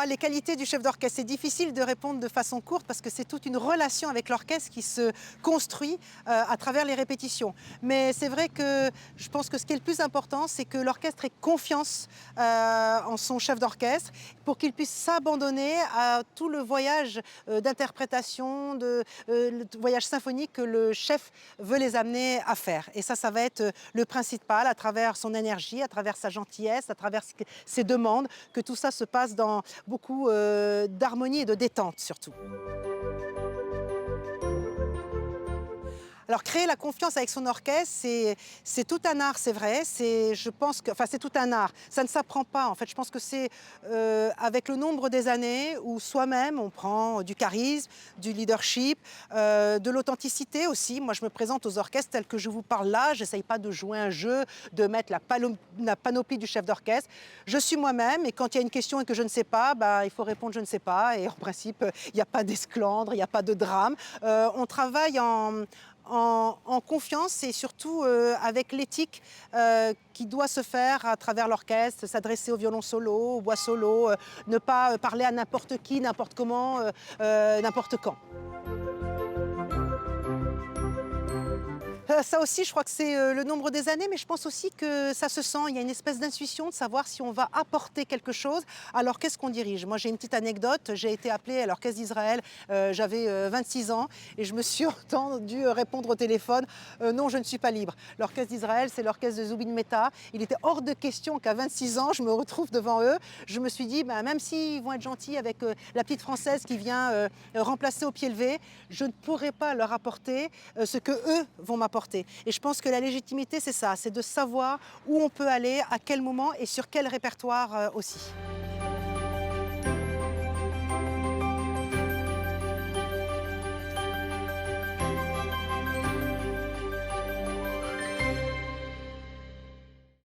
les qualités du chef d'orchestre. C'est difficile de répondre de façon courte parce que c'est toute une relation avec l'orchestre qui se construit à travers les répétitions. Mais c'est vrai que je pense que ce qui est le plus important, c'est que l'orchestre ait confiance en son chef d'orchestre pour qu'il puisse s'abandonner à tout le voyage d'interprétation, le voyage symphonique que le chef veut les amener à faire. Et ça va être le principal à travers son énergie, à travers sa gentillesse, à travers ses demandes, que tout ça se passe dans beaucoup d'harmonie et de détente surtout. Alors créer la confiance avec son orchestre, c'est tout un art, c'est vrai. Je pense que, enfin, c'est tout un art. Ça ne s'apprend pas. En fait, je pense que c'est avec le nombre des années où soi-même on prend du charisme, du leadership, de l'authenticité aussi. Moi, je me présente aux orchestres tels que je vous parle là. J'essaye pas de jouer un jeu, de mettre la panoplie du chef d'orchestre. Je suis moi-même et quand il y a une question et que je ne sais pas, bah, il faut répondre je ne sais pas. Et en principe, il n'y a pas d'esclandre, il n'y a pas de drame. On travaille en confiance et surtout avec l'éthique qui doit se faire à travers l'orchestre, s'adresser au violon solo, au bois solo, ne pas parler à n'importe qui, n'importe comment, n'importe quand. Ça aussi, je crois que c'est le nombre des années, mais je pense aussi que ça se sent. Il y a une espèce d'intuition de savoir si on va apporter quelque chose à l'orchestre qu'on dirige. Moi, j'ai une petite anecdote. J'ai été appelée à l'Orchestre d'Israël, j'avais 26 ans et je me suis entendue répondre au téléphone non, je ne suis pas libre. L'Orchestre d'Israël, c'est l'orchestre de Zubin Mehta. Il était hors de question qu'à 26 ans, je me retrouve devant eux. Je me suis dit, bah, même s'ils vont être gentils avec la petite Française qui vient remplacer au pied levé, je ne pourrai pas leur apporter ce que eux vont m'apporter. Et je pense que la légitimité, c'est ça, c'est de savoir où on peut aller, à quel moment et sur quel répertoire aussi.